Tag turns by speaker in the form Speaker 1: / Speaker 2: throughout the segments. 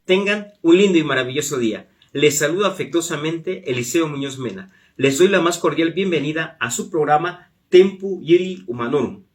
Speaker 1: Tengan un lindo y maravilloso día. Les saluda afectuosamente Eliseo Muñoz Mena. Les doy la más cordial bienvenida a su programa Tempu Iri Humanorum,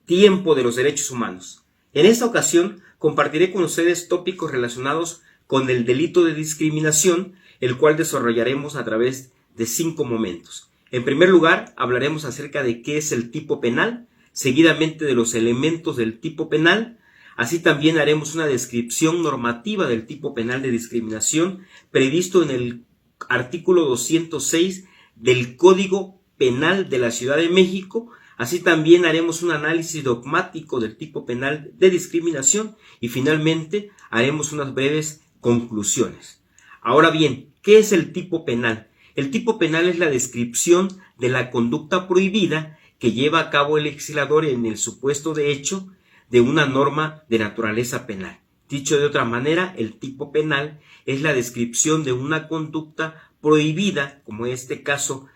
Speaker 1: Tiempo de los Derechos Humanos. En esta ocasión compartiré con ustedes tópicos relacionados con el delito de discriminación, el cual desarrollaremos a través de 5 momentos. En primer lugar, hablaremos acerca de qué es el tipo penal, seguidamente de los elementos del tipo penal. Así también haremos una descripción normativa del tipo penal de discriminación previsto en el artículo 206 del Código Penal de la Ciudad de México. Así también haremos un análisis dogmático del tipo penal de discriminación y finalmente haremos unas breves conclusiones. Ahora bien, ¿qué es el tipo penal? El tipo penal es la descripción de la conducta prohibida que lleva a cabo el legislador en el supuesto de hecho de una norma de naturaleza penal. Dicho de otra manera, el tipo penal es la descripción de una conducta prohibida, como en este caso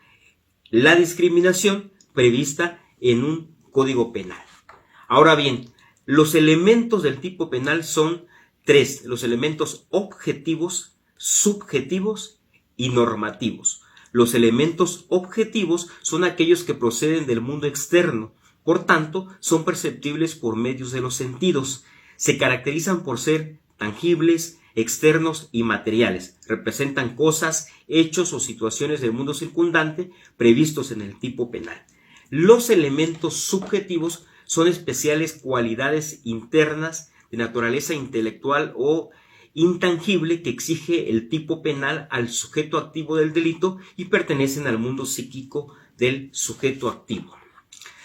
Speaker 1: la discriminación, prevista en un código penal. Ahora bien, los elementos del tipo penal son 3, los elementos objetivos, subjetivos y normativos. Los elementos objetivos son aquellos que proceden del mundo externo. Por tanto, son perceptibles por medios de los sentidos. Se caracterizan por ser tangibles, externos y materiales. Representan cosas, hechos o situaciones del mundo circundante previstos en el tipo penal. Los elementos subjetivos son especiales cualidades internas de naturaleza intelectual o intangible que exige el tipo penal al sujeto activo del delito y pertenecen al mundo psíquico del sujeto activo.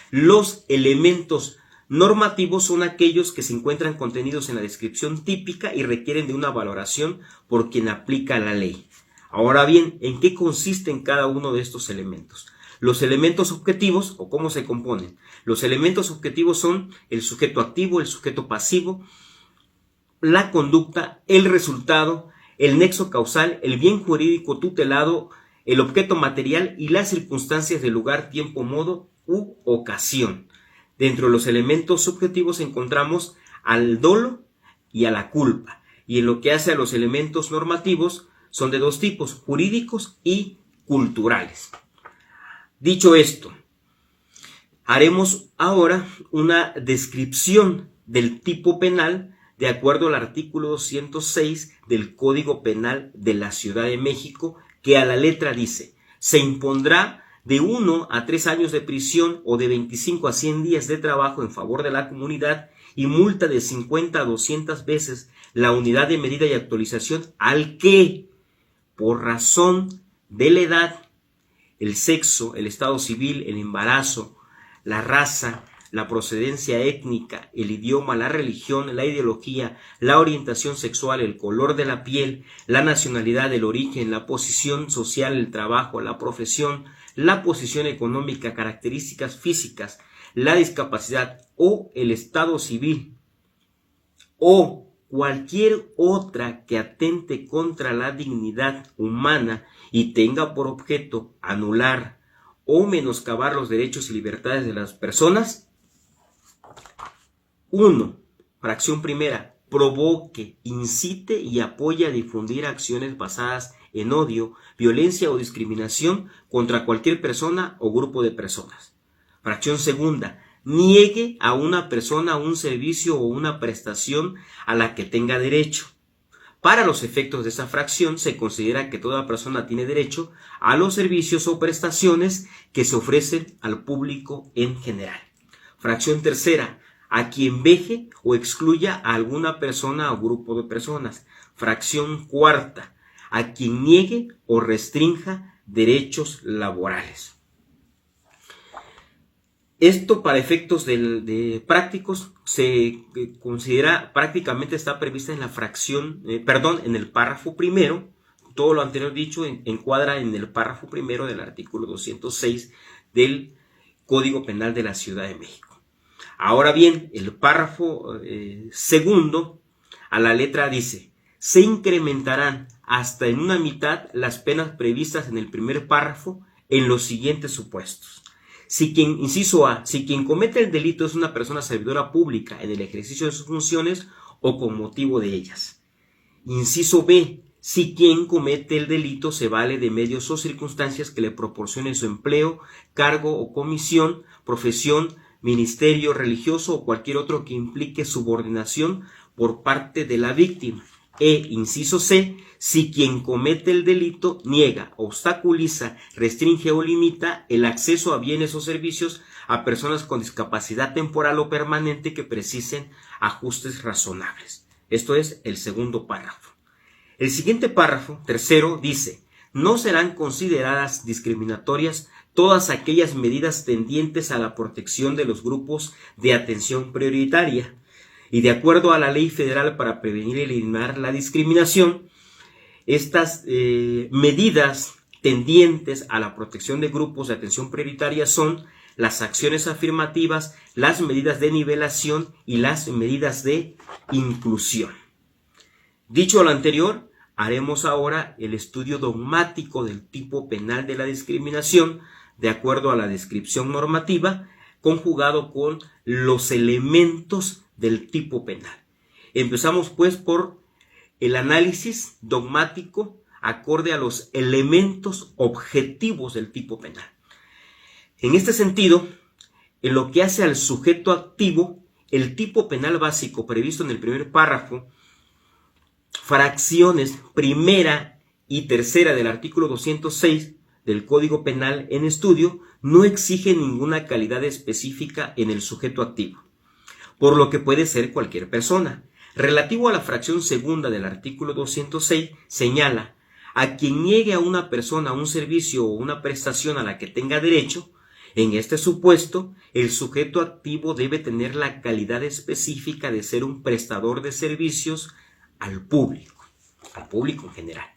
Speaker 1: Los elementos normativos son aquellos que se encuentran contenidos en la descripción típica y requieren de una valoración por quien aplica la ley. Ahora bien, ¿en qué consisten cada uno de estos elementos? Los elementos objetivos, o cómo se componen. Los elementos objetivos son el sujeto activo, el sujeto pasivo, la conducta, el resultado, el nexo causal, el bien jurídico tutelado, el objeto material y las circunstancias de lugar, tiempo, modo u ocasión. Dentro de los elementos subjetivos encontramos al dolo y a la culpa. Y en lo que hace a los elementos normativos son de 2 tipos, jurídicos y culturales. Dicho esto, haremos ahora una descripción del tipo penal de acuerdo al artículo 206 del Código Penal de la Ciudad de México, que a la letra dice: se impondrá de 1 a 3 años de prisión o de 25 a 100 días de trabajo en favor de la comunidad y multa de 50 a 200 veces la unidad de medida y actualización al que, por razón de la edad, el sexo, el estado civil, el embarazo, la raza, la procedencia étnica, el idioma, la religión, la ideología, la orientación sexual, el color de la piel, la nacionalidad, el origen, la posición social, el trabajo, la profesión, la posición económica, características físicas, la discapacidad o el estado civil o cualquier otra que atente contra la dignidad humana y tenga por objeto anular o menoscabar los derechos y libertades de las personas. 1. Fracción primera. Provoque, incite y apoye a difundir acciones basadas en odio, violencia o discriminación contra cualquier persona o grupo de personas. Fracción segunda. Niegue a una persona un servicio o una prestación a la que tenga derecho. Para los efectos de esa fracción se considera que toda persona tiene derecho a los servicios o prestaciones que se ofrecen al público en general. Fracción tercera. A quien veje o excluya a alguna persona o grupo de personas. Fracción cuarta. A quien niegue o restrinja derechos laborales. Esto para efectos de prácticos se considera, prácticamente está prevista en la fracción, en el párrafo primero. Todo lo anterior dicho encuadra en el párrafo primero del artículo 206 del Código Penal de la Ciudad de México. Ahora bien, el párrafo segundo a la letra dice: se incrementarán hasta en una mitad las penas previstas en el primer párrafo en los siguientes supuestos. Inciso A, si quien comete el delito es una persona servidora pública en el ejercicio de sus funciones o con motivo de ellas. Inciso B. Si quien comete el delito se vale de medios o circunstancias que le proporcionen su empleo, cargo o comisión, profesión, ministerio religioso o cualquier otro que implique subordinación por parte de la víctima. Inciso C. Si quien comete el delito niega, obstaculiza, restringe o limita el acceso a bienes o servicios a personas con discapacidad temporal o permanente que precisen ajustes razonables. Esto es el segundo párrafo. El siguiente párrafo, tercero, dice: no serán consideradas discriminatorias todas aquellas medidas tendientes a la protección de los grupos de atención prioritaria. Y de acuerdo a la Ley Federal para prevenir y eliminar la discriminación, estas medidas tendientes a la protección de grupos de atención prioritaria son las acciones afirmativas, las medidas de nivelación y las medidas de inclusión. Dicho lo anterior, haremos ahora el estudio dogmático del tipo penal de la discriminación, de acuerdo a la descripción normativa, conjugado con los elementos del tipo penal. Empezamos pues por el análisis dogmático acorde a los elementos objetivos del tipo penal. En este sentido, en lo que hace al sujeto activo, el tipo penal básico previsto en el primer párrafo, fracciones primera y tercera del artículo 206 del Código Penal en estudio, no exige ninguna calidad específica en el sujeto activo, por lo que puede ser cualquier persona. Relativo a la fracción segunda del artículo 206, señala: a quien niegue a una persona un servicio o una prestación a la que tenga derecho. En este supuesto, el sujeto activo debe tener la calidad específica de ser un prestador de servicios al público en general.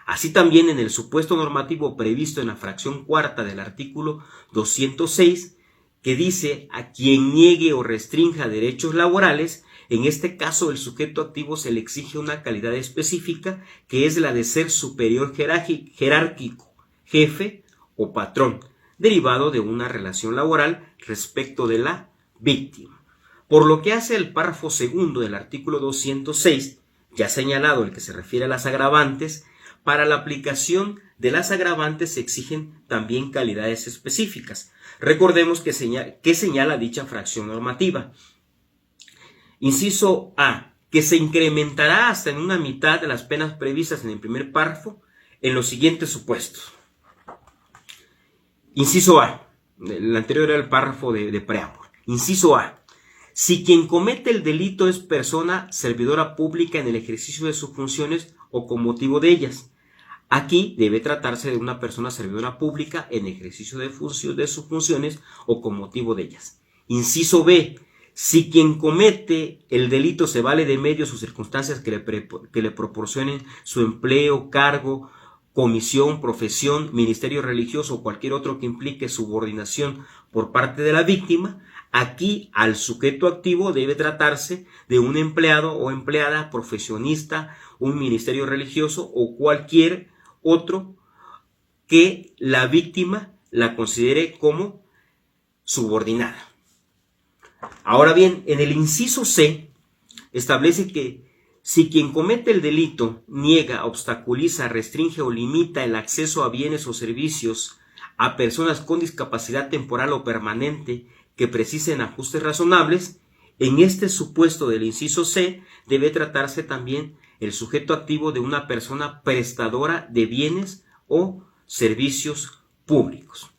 Speaker 1: Así también, en el supuesto normativo previsto en la fracción cuarta del artículo 206, que dice: a quien niegue o restrinja derechos laborales, en este caso el sujeto activo se le exige una calidad específica, que es la de ser superior jerárquico, jefe o patrón, derivado de una relación laboral respecto de la víctima. Por lo que hace el párrafo segundo del artículo 206, ya señalado, el que se refiere a las agravantes, para la aplicación de las agravantes se exigen también calidades específicas. Recordemos que señala dicha fracción normativa. Inciso A, que se incrementará hasta en una mitad de las penas previstas en el primer párrafo en los siguientes supuestos. Inciso A, el anterior era el párrafo de preámbulo. Inciso A, si quien comete el delito es persona servidora pública en el ejercicio de sus funciones o con motivo de ellas. Aquí debe tratarse de una persona servidora pública en ejercicio de sus funciones o con motivo de ellas. Inciso B, si quien comete el delito se vale de medios o circunstancias que le proporcionen su empleo, cargo, comisión, profesión, ministerio religioso o cualquier otro que implique subordinación por parte de la víctima, aquí al sujeto activo debe tratarse de un empleado o empleada, profesionista, un ministerio religioso o cualquier otro que la víctima la considere como subordinada. Ahora bien, en el inciso C establece que si quien comete el delito niega, obstaculiza, restringe o limita el acceso a bienes o servicios a personas con discapacidad temporal o permanente que precisen ajustes razonables, en este supuesto del inciso C debe tratarse también el sujeto activo de una persona prestadora de bienes o servicios públicos.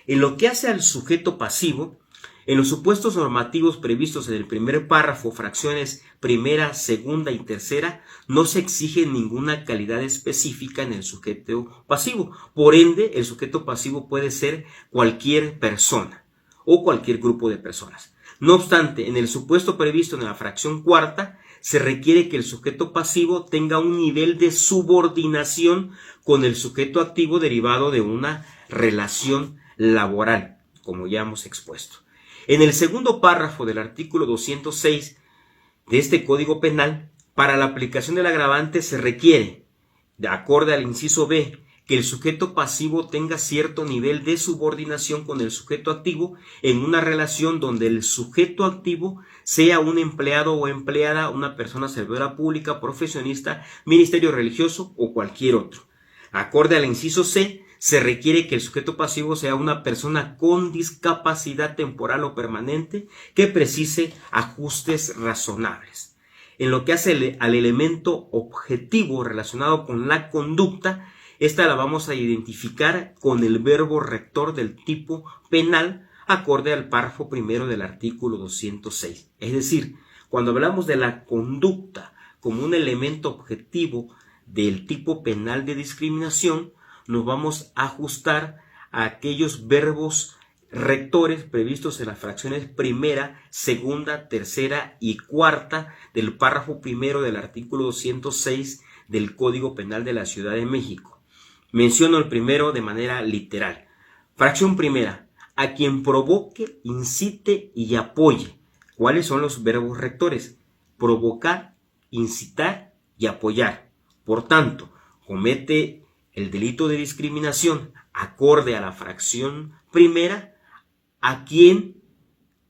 Speaker 1: En lo que hace al sujeto pasivo, en los supuestos normativos previstos en el primer párrafo, fracciones primera, segunda y tercera, no se exige ninguna calidad específica en el sujeto pasivo. Por ende, el sujeto pasivo puede ser cualquier persona o cualquier grupo de personas. No obstante, en el supuesto previsto en la fracción cuarta, se requiere que el sujeto pasivo tenga un nivel de subordinación con el sujeto activo derivado de una relación laboral, como ya hemos expuesto. En el segundo párrafo del artículo 206 de este Código Penal, para la aplicación del agravante se requiere, de acorde al inciso B, que el sujeto pasivo tenga cierto nivel de subordinación con el sujeto activo en una relación donde el sujeto activo sea un empleado o empleada, una persona servidora pública, profesionista, ministerio religioso o cualquier otro. Acorde al inciso C, se requiere que el sujeto pasivo sea una persona con discapacidad temporal o permanente que precise ajustes razonables. En lo que hace al elemento objetivo relacionado con la conducta, esta la vamos a identificar con el verbo rector del tipo penal, acorde al párrafo primero del artículo 206. Es decir, cuando hablamos de la conducta como un elemento objetivo del tipo penal de discriminación, nos vamos a ajustar a aquellos verbos rectores previstos en las fracciones primera, segunda, tercera y cuarta del párrafo primero del artículo 206 del Código Penal de la Ciudad de México. Menciono el primero de manera literal. Fracción primera: a quien provoque, incite y apoye. ¿Cuáles son los verbos rectores? Provocar, incitar y apoyar. Por tanto, comete el delito de discriminación acorde a la fracción primera a quien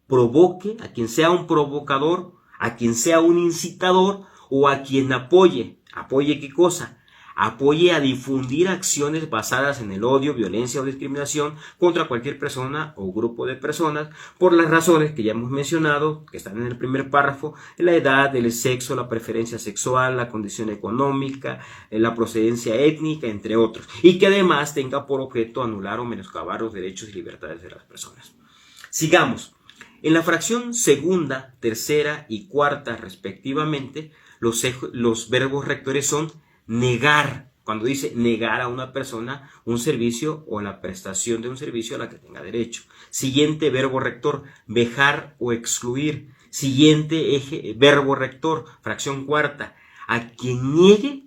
Speaker 1: provoque, a quien sea un provocador, a quien sea un incitador o a quien apoye. ¿Apoye qué cosa? Apoye a difundir acciones basadas en el odio, violencia o discriminación contra cualquier persona o grupo de personas por las razones que ya hemos mencionado, que están en el primer párrafo: la edad, el sexo, la preferencia sexual, la condición económica, la procedencia étnica, entre otros, y que además tenga por objeto anular o menoscabar los derechos y libertades de las personas. Sigamos. En la fracción segunda, tercera y cuarta respectivamente, los verbos rectores son negar, cuando dice negar a una persona un servicio o la prestación de un servicio a la que tenga derecho. Siguiente verbo rector: vejar o excluir. Siguiente verbo rector, fracción cuarta: a quien niegue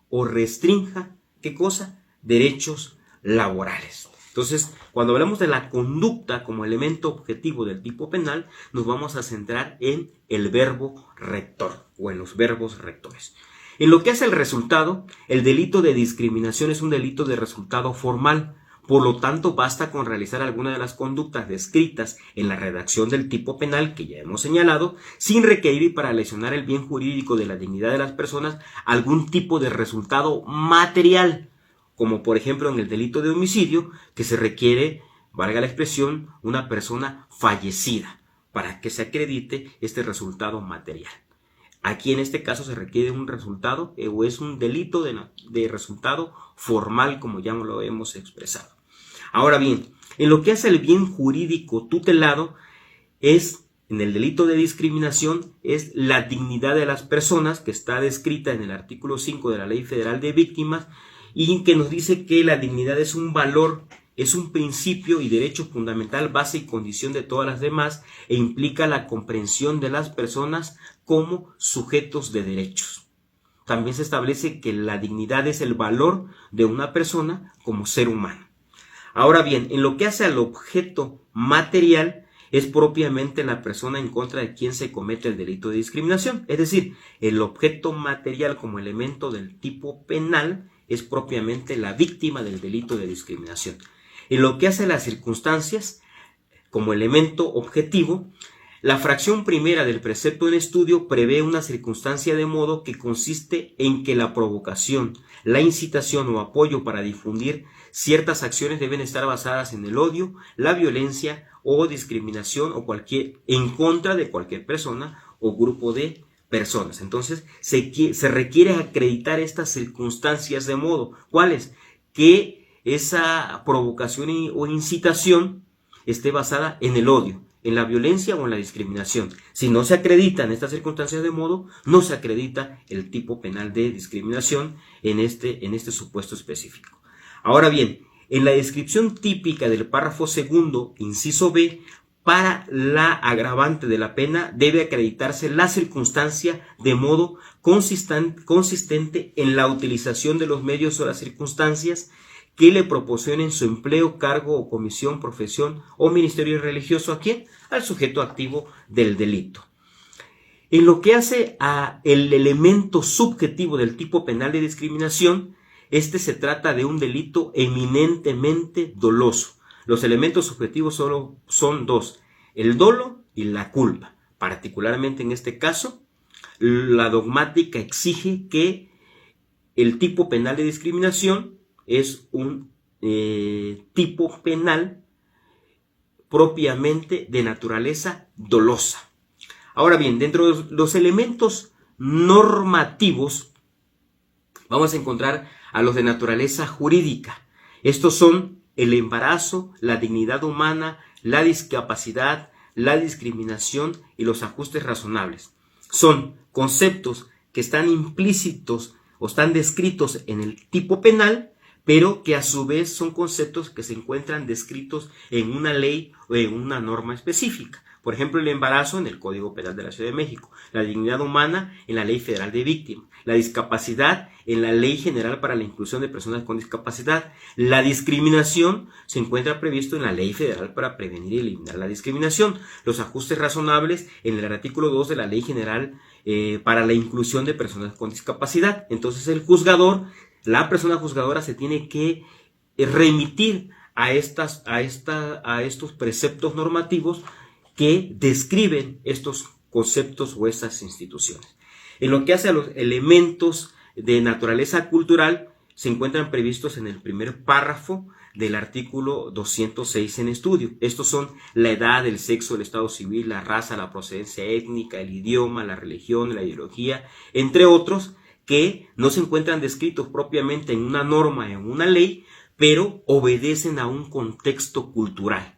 Speaker 1: o restrinja, ¿qué cosa? Derechos laborales. Entonces, cuando hablamos de la conducta como elemento objetivo del tipo penal, nos vamos a centrar en el verbo rector o en los verbos rectores. En lo que hace el resultado, el delito de discriminación es un delito de resultado formal. Por lo tanto, basta con realizar alguna de las conductas descritas en la redacción del tipo penal que ya hemos señalado, sin requerir para lesionar el bien jurídico de la dignidad de las personas algún tipo de resultado material, como por ejemplo en el delito de homicidio, que se requiere, valga la expresión, una persona fallecida para que se acredite este resultado material. Aquí en este caso se requiere un resultado o es un delito de resultado formal, como ya lo hemos expresado. Ahora bien, en lo que hace al bien jurídico tutelado, en el delito de discriminación, es la dignidad de las personas, que está descrita en el artículo 5 de la Ley Federal de Víctimas, y que nos dice que la dignidad es un valor, es un principio y derecho fundamental, base y condición de todas las demás, e implica la comprensión de las personas como sujetos de derechos. También se establece que la dignidad es el valor de una persona como ser humano. Ahora bien, en lo que hace al objeto material, es propiamente la persona en contra de quien se comete el delito de discriminación. Es decir, el objeto material como elemento del tipo penal es propiamente la víctima del delito de discriminación. En lo que hace a las circunstancias, como elemento objetivo, la fracción primera del precepto en estudio prevé una circunstancia de modo que consiste en que la provocación, la incitación o apoyo para difundir ciertas acciones deben estar basadas en el odio, la violencia o discriminación en contra de cualquier persona o grupo de personas. Entonces, se requiere acreditar estas circunstancias de modo, ¿cuáles? Que esa provocación o incitación esté basada en el odio, en la violencia o en la discriminación. Si no se acreditan estas circunstancias de modo, no se acredita el tipo penal de discriminación en este supuesto específico. Ahora bien, en la descripción típica del párrafo segundo, inciso B, para la agravante de la pena debe acreditarse la circunstancia de modo consistente en la utilización de los medios o las circunstancias que le proporcionen su empleo, cargo o comisión, profesión o ministerio religioso. ¿A quién? Al sujeto activo del delito. En lo que hace a el elemento subjetivo del tipo penal de discriminación, Este se trata de un delito eminentemente doloso. Los elementos subjetivos solo son dos: el dolo y la culpa. Particularmente en este caso, la dogmática exige que el tipo penal de discriminación es un tipo penal propiamente de naturaleza dolosa. Ahora bien, dentro de los elementos normativos vamos a encontrar a los de naturaleza jurídica. Estos son el embarazo, la dignidad humana, la discapacidad, la discriminación y los ajustes razonables. Son conceptos que están implícitos o están descritos en el tipo penal, pero que a su vez son conceptos que se encuentran descritos en una ley o en una norma específica. Por ejemplo, el embarazo en el Código Penal de la Ciudad de México, la dignidad humana en la Ley Federal de Víctimas, la discapacidad en la Ley General para la Inclusión de Personas con Discapacidad, la discriminación se encuentra previsto en la Ley Federal para prevenir y eliminar la discriminación, los ajustes razonables en el artículo 2 de la Ley General para la Inclusión de Personas con Discapacidad. Entonces el juzgador, la persona juzgadora se tiene que remitir a estos preceptos normativos que describen estos conceptos o estas instituciones. En lo que hace a los elementos de naturaleza cultural, se encuentran previstos en el primer párrafo del artículo 206 en estudio. Estos son la edad, el sexo, el estado civil, la raza, la procedencia étnica, el idioma, la religión, la ideología, entre otros, que no se encuentran descritos propiamente en una norma, en una ley, pero obedecen a un contexto cultural.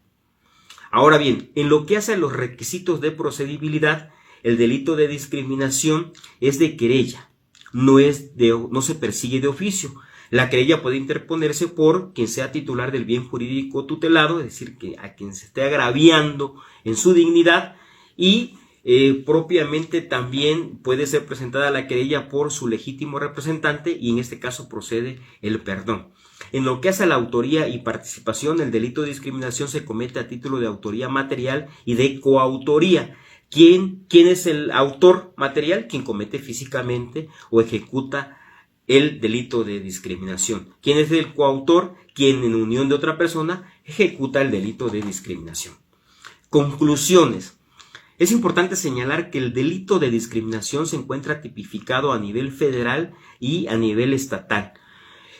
Speaker 1: Ahora bien, en lo que hace a los requisitos de procedibilidad, el delito de discriminación es de querella, no se persigue de oficio. La querella puede interponerse por quien sea titular del bien jurídico tutelado, es decir, que a quien se esté agraviando en su dignidad, y propiamente también puede ser presentada la querella por su legítimo representante, y en este caso procede el perdón. En lo que hace a la autoría y participación, el delito de discriminación se comete a título de autoría material y de coautoría. ¿Quién es el autor material? Quien comete físicamente o ejecuta el delito de discriminación. ¿Quién es el coautor? Quien en unión de otra persona ejecuta el delito de discriminación. Conclusiones. Es importante señalar que el delito de discriminación se encuentra tipificado a nivel federal y a nivel estatal.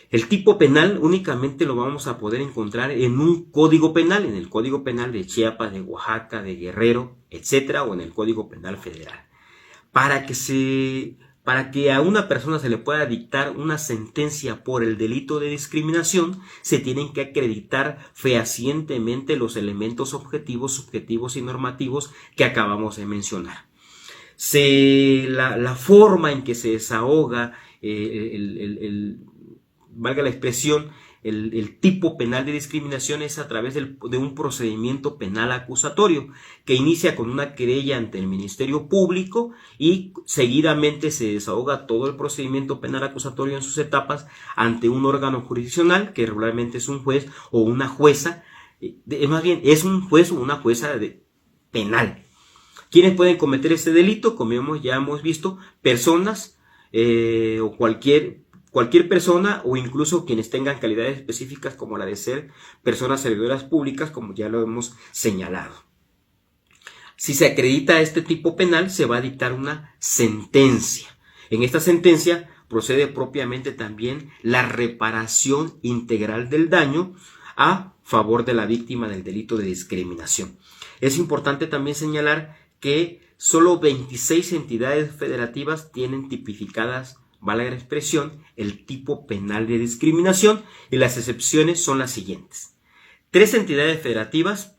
Speaker 1: El tipo penal únicamente lo vamos a poder encontrar en un código penal, en el Código Penal de Chiapas, de Oaxaca, de Guerrero, etcétera, o en el Código Penal Federal. Para que a una persona se le pueda dictar una sentencia por el delito de discriminación, se tienen que acreditar fehacientemente los elementos objetivos, subjetivos y normativos que acabamos de mencionar. La forma en que se desahoga valga la expresión, el tipo penal de discriminación es a través de un procedimiento penal acusatorio que inicia con una querella ante el Ministerio Público y seguidamente se desahoga todo el procedimiento penal acusatorio en sus etapas ante un órgano jurisdiccional que regularmente es un juez o una jueza, más bien es un juez o una jueza penal. ¿Quiénes pueden cometer este delito? Como ya hemos visto, personas o cualquier persona o incluso quienes tengan calidades específicas como la de ser personas servidoras públicas, como ya lo hemos señalado. Si se acredita este tipo penal, se va a dictar una sentencia. En esta sentencia procede propiamente también la reparación integral del daño a favor de la víctima del delito de discriminación. Es importante también señalar que solo 26 entidades federativas tienen tipificadas, valga la expresión, el tipo penal de discriminación, y las excepciones son las siguientes. 3 entidades federativas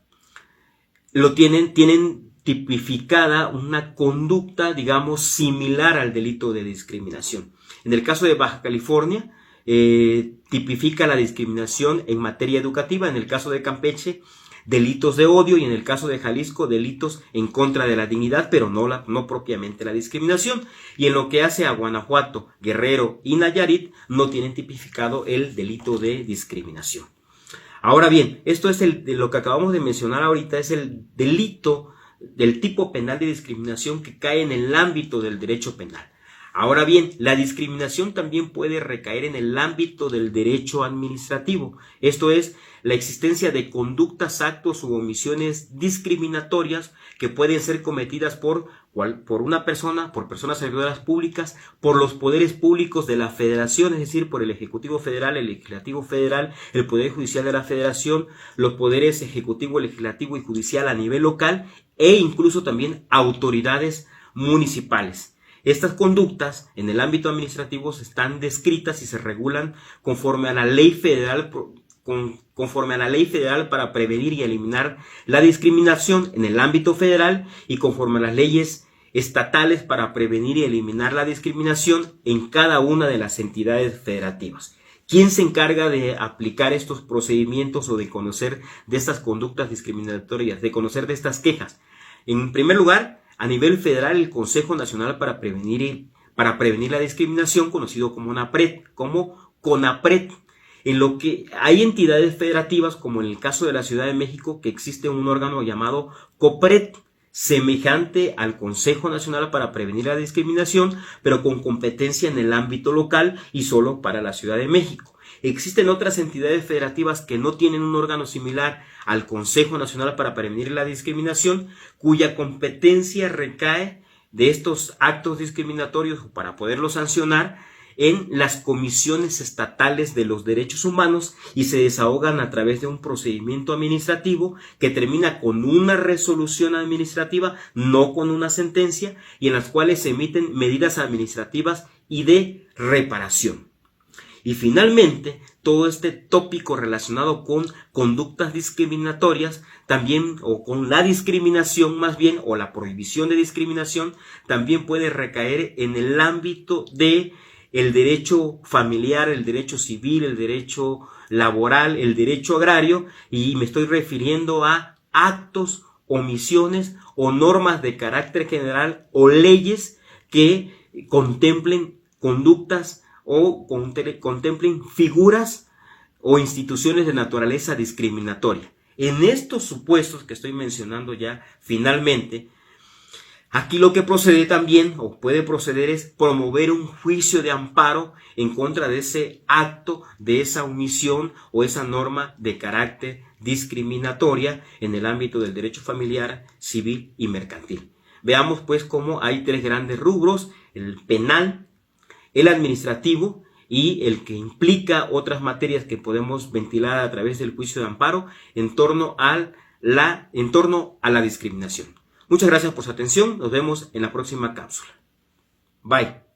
Speaker 1: tienen tipificada una conducta, digamos, similar al delito de discriminación. En el caso de Baja California, tipifica la discriminación en materia educativa. En el caso de Campeche, delitos de odio, y en el caso de Jalisco, delitos en contra de la dignidad, pero no propiamente la discriminación. Y en lo que hace a Guanajuato, Guerrero y Nayarit, no tienen tipificado el delito de discriminación. Ahora bien, esto es lo que acabamos de mencionar ahorita, es el delito del tipo penal de discriminación que cae en el ámbito del derecho penal. Ahora bien, la discriminación también puede recaer en el ámbito del derecho administrativo, esto es, la existencia de conductas, actos u omisiones discriminatorias que pueden ser cometidas por una persona, por personas servidoras públicas, por los poderes públicos de la federación, es decir, por el Ejecutivo Federal, el Legislativo Federal, el Poder Judicial de la Federación, los poderes ejecutivo, legislativo y judicial a nivel local e incluso también autoridades municipales. Estas conductas en el ámbito administrativo están descritas y se regulan conforme a la ley federal para prevenir y eliminar la discriminación en el ámbito federal y conforme a las leyes estatales para prevenir y eliminar la discriminación en cada una de las entidades federativas. ¿Quién se encarga de aplicar estos procedimientos o de conocer de estas conductas discriminatorias, de conocer de estas quejas? En primer lugar, a nivel federal, el Consejo Nacional para Prevenir la Discriminación, conocido como CONAPRED, en lo que hay entidades federativas, como en el caso de la Ciudad de México, que existe un órgano llamado COPRED, semejante al Consejo Nacional para Prevenir la Discriminación, pero con competencia en el ámbito local y solo para la Ciudad de México. Existen otras entidades federativas que no tienen un órgano similar al Consejo Nacional para Prevenir la Discriminación, cuya competencia recae de estos actos discriminatorios para poderlos sancionar en las comisiones estatales de los derechos humanos y se desahogan a través de un procedimiento administrativo que termina con una resolución administrativa, no con una sentencia, y en las cuales se emiten medidas administrativas y de reparación. Y finalmente, todo este tópico relacionado con conductas discriminatorias también, o con la discriminación más bien, o la prohibición de discriminación, también puede recaer en el ámbito de el derecho familiar, el derecho civil, el derecho laboral, el derecho agrario, y me estoy refiriendo a actos, omisiones o normas de carácter general o leyes que contemplen conductas o contemplen figuras o instituciones de naturaleza discriminatoria. En estos supuestos que estoy mencionando ya finalmente, aquí lo que procede también o puede proceder es promover un juicio de amparo en contra de ese acto, de esa omisión o esa norma de carácter discriminatoria en el ámbito del derecho familiar, civil y mercantil. Veamos pues cómo hay tres grandes rubros: el penal, el administrativo y el que implica otras materias que podemos ventilar a través del juicio de amparo en torno a la discriminación. Muchas gracias por su atención. Nos vemos en la próxima cápsula. Bye.